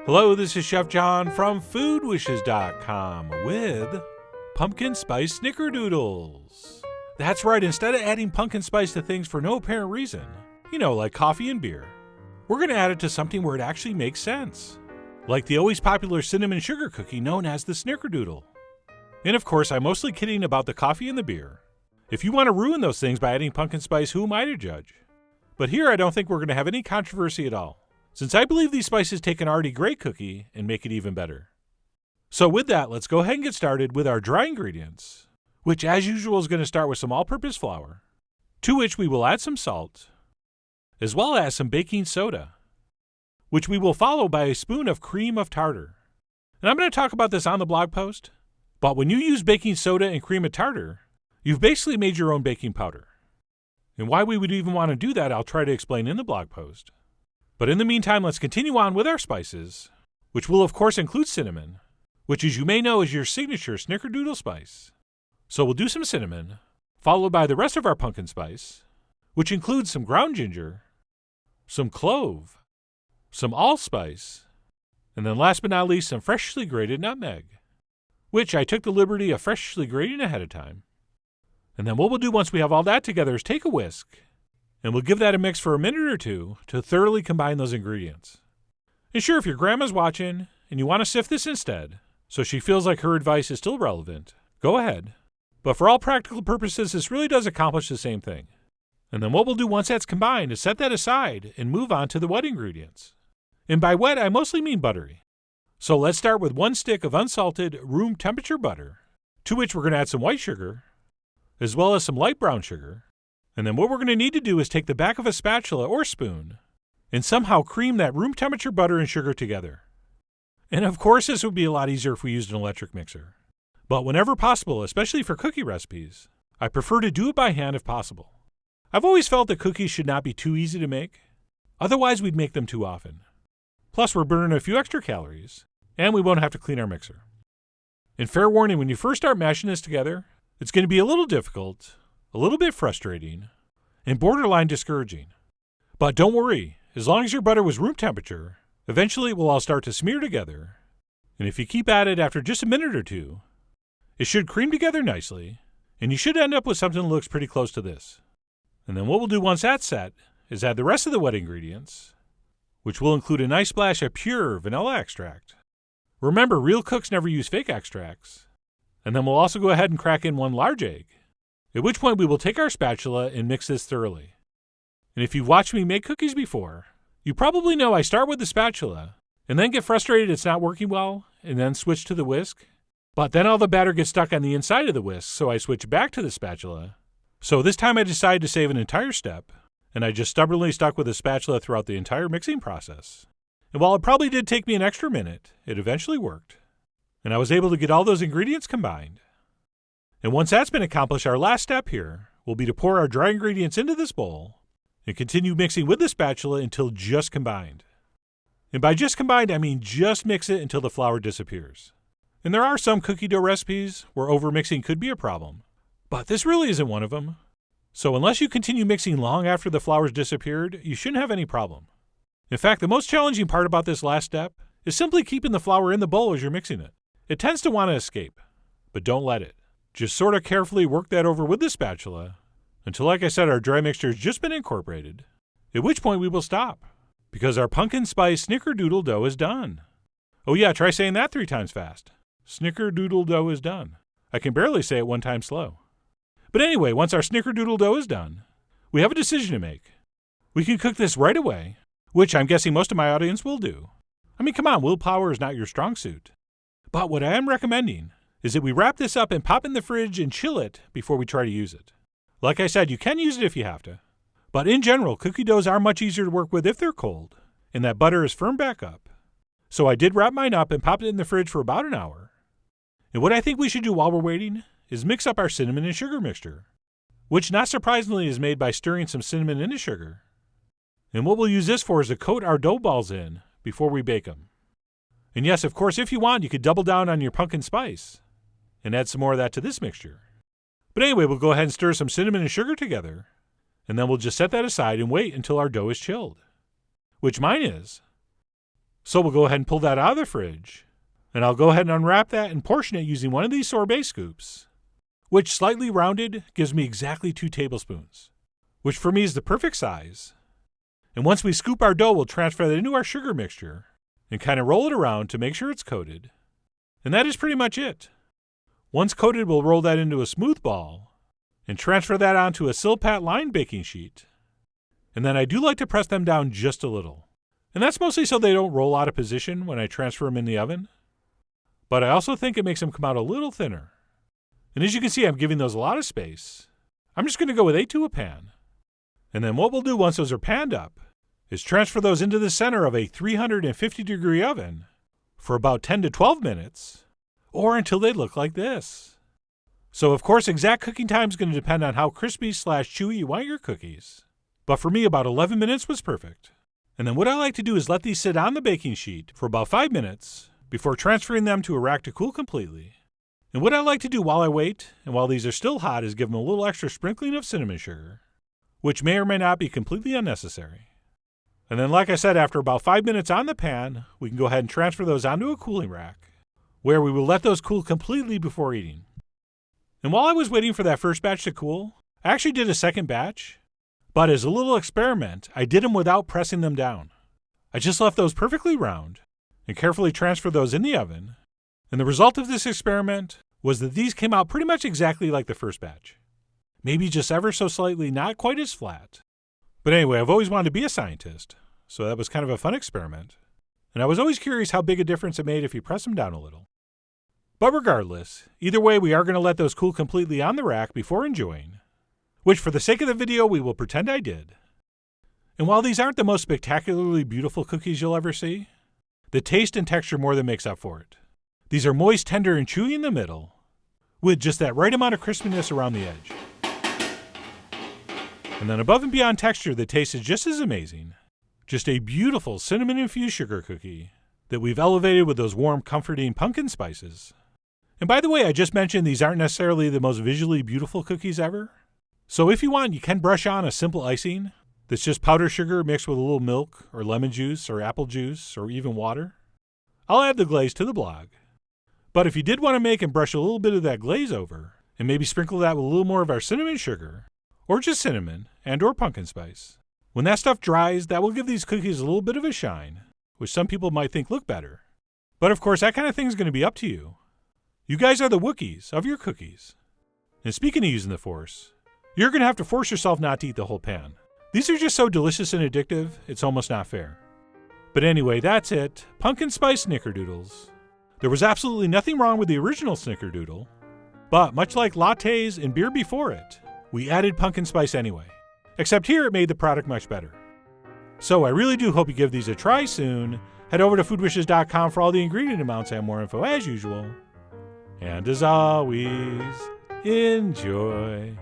Hello, this is Chef John from foodwishes.com with pumpkin spice Snickerdoodles. That's right, instead of adding pumpkin spice to things for no apparent reason, like coffee and beer, we're going to add it to something where it actually makes sense, like the always popular cinnamon sugar cookie known as the Snickerdoodle. And of course, I'm mostly kidding about the coffee and the beer. If you want to ruin those things by adding pumpkin spice, who am I to judge? But here I don't think we're going to have any controversy at all, since I believe these spices take an already great cookie and make it even better. So with that, let's go ahead and get started with our dry ingredients, which as usual is going to start with some all-purpose flour, to which we will add some salt, as well as some baking soda, which we will follow by a spoon of cream of tartar. And I'm going to talk about this on the blog post, but when you use baking soda and cream of tartar, you've basically made your own baking powder. And why we would even want to do that, I'll try to explain in the blog post. But in the meantime, let's continue on with our spices, which will of course include cinnamon, which as you may know is your signature Snickerdoodle spice. So we'll do some cinnamon, followed by the rest of our pumpkin spice, which includes some ground ginger, some clove, some allspice, and then last but not least some freshly grated nutmeg, which I took the liberty of freshly grating ahead of time. And then what we'll do once we have all that together is take a whisk, and we'll give that a mix for a minute or two to thoroughly combine those ingredients. And sure, if your grandma's watching and you want to sift this instead, so she feels like her advice is still relevant, go ahead. But for all practical purposes, this really does accomplish the same thing. And then what we'll do once that's combined is set that aside and move on to the wet ingredients. And by wet, I mostly mean buttery. So let's start with 1 stick of unsalted room temperature butter, to which we're going to add some white sugar, as well as some light brown sugar. And then what we're going to need to do is take the back of a spatula or spoon and somehow cream that room temperature butter and sugar together. And of course, this would be a lot easier if we used an electric mixer. But whenever possible, especially for cookie recipes, I prefer to do it by hand if possible. I've always felt that cookies should not be too easy to make. Otherwise, we'd make them too often. Plus, we're burning a few extra calories, and we won't have to clean our mixer. And fair warning, when you first start mashing this together, it's going to be a little difficult, a little bit frustrating, and borderline discouraging. But don't worry, as long as your butter was room temperature, eventually it will all start to smear together, and if you keep at it after just a minute or two, it should cream together nicely, and you should end up with something that looks pretty close to this. And then what we'll do once that's set is add the rest of the wet ingredients, which will include a nice splash of pure vanilla extract. Remember, real cooks never use fake extracts. And then we'll also go ahead and crack in 1 large egg, at which point we will take our spatula and mix this thoroughly. And if you've watched me make cookies before, you probably know I start with the spatula and then get frustrated it's not working well and then switch to the whisk. But then all the batter gets stuck on the inside of the whisk, so I switch back to the spatula. So this time I decided to save an entire step, and I just stubbornly stuck with the spatula throughout the entire mixing process. And while it probably did take me an extra minute, it eventually worked. And I was able to get all those ingredients combined. And once that's been accomplished, our last step here will be to pour our dry ingredients into this bowl and continue mixing with the spatula until just combined. And by just combined, I mean just mix it until the flour disappears. And there are some cookie dough recipes where overmixing could be a problem, but this really isn't one of them. So unless you continue mixing long after the flour's disappeared, you shouldn't have any problem. In fact, the most challenging part about this last step is simply keeping the flour in the bowl as you're mixing it. It tends to want to escape, but don't let it. Just sort of carefully work that over with the spatula until, like I said, our dry mixture has just been incorporated, at which point we will stop, because our pumpkin spice Snickerdoodle dough is done. Oh yeah, try saying that 3 times fast. Snickerdoodle dough is done. I can barely say it 1 time slow. But anyway, once our Snickerdoodle dough is done, we have a decision to make. We can cook this right away, which I'm guessing most of my audience will do. I mean, come on, willpower is not your strong suit. But what I am recommending is that we wrap this up and pop it in the fridge and chill it before we try to use it. Like I said, you can use it if you have to. But in general, cookie doughs are much easier to work with if they're cold, and that butter is firm back up. So I did wrap mine up and popped it in the fridge for about an hour. And what I think we should do while we're waiting is mix up our cinnamon and sugar mixture, which not surprisingly is made by stirring some cinnamon into sugar. And what we'll use this for is to coat our dough balls in before we bake them. And yes, of course, if you want, you could double down on your pumpkin spice and add some more of that to this mixture. But anyway, we'll go ahead and stir some cinnamon and sugar together, and then we'll just set that aside and wait until our dough is chilled, which mine is. So we'll go ahead and pull that out of the fridge. And I'll go ahead and unwrap that and portion it using one of these sorbet scoops, which slightly rounded gives me exactly 2 tablespoons, which for me is the perfect size. And once we scoop our dough, we'll transfer that into our sugar mixture and kind of roll it around to make sure it's coated. And that is pretty much it. Once coated, we'll roll that into a smooth ball and transfer that onto a Silpat lined baking sheet. And then I do like to press them down just a little. And that's mostly so they don't roll out of position when I transfer them in the oven. But I also think it makes them come out a little thinner. And as you can see, I'm giving those a lot of space. I'm just going to go with 8 to a pan. And then what we'll do once those are panned up is transfer those into the center of a 350-degree oven for about 10 to 12 minutes, or until they look like this. So of course, exact cooking time is going to depend on how crispy/chewy you want your cookies. But for me, about 11 minutes was perfect. And then what I like to do is let these sit on the baking sheet for about 5 minutes before transferring them to a rack to cool completely. And what I like to do while I wait, and while these are still hot, is give them a little extra sprinkling of cinnamon sugar, which may or may not be completely unnecessary. And then, like I said, after about 5 minutes on the pan, we can go ahead and transfer those onto a cooling rack, where we will let those cool completely before eating. And while I was waiting for that first batch to cool, I actually did a second batch, but as a little experiment, I did them without pressing them down. I just left those perfectly round and carefully transferred those in the oven. And the result of this experiment was that these came out pretty much exactly like the first batch. Maybe just ever so slightly not quite as flat. But anyway, I've always wanted to be a scientist, so that was kind of a fun experiment. And I was always curious how big a difference it made if you press them down a little. But regardless, either way, we are going to let those cool completely on the rack before enjoying, which for the sake of the video, we will pretend I did. And while these aren't the most spectacularly beautiful cookies you'll ever see, the taste and texture more than makes up for it. These are moist, tender, and chewy in the middle, with just that right amount of crispiness around the edge. And then above and beyond texture, the taste is just as amazing. Just a beautiful cinnamon-infused sugar cookie that we've elevated with those warm, comforting pumpkin spices. And by the way, I just mentioned these aren't necessarily the most visually beautiful cookies ever. So if you want, you can brush on a simple icing that's just powdered sugar mixed with a little milk or lemon juice or apple juice or even water. I'll add the glaze to the blog. But if you did want to make and brush a little bit of that glaze over, and maybe sprinkle that with a little more of our cinnamon sugar, or just cinnamon and or pumpkin spice, when that stuff dries, that will give these cookies a little bit of a shine, which some people might think look better. But of course, that kind of thing is going to be up to you. You guys are the Wookiees of your cookies. And speaking of using the Force, you're going to have to force yourself not to eat the whole pan. These are just so delicious and addictive, it's almost not fair. But anyway, that's it. Pumpkin spice Snickerdoodles. There was absolutely nothing wrong with the original Snickerdoodle, but much like lattes and beer before it, we added pumpkin spice anyway. Except here it made the product much better. So I really do hope you give these a try soon. Head over to foodwishes.com for all the ingredient amounts and more info as usual. And as always, enjoy.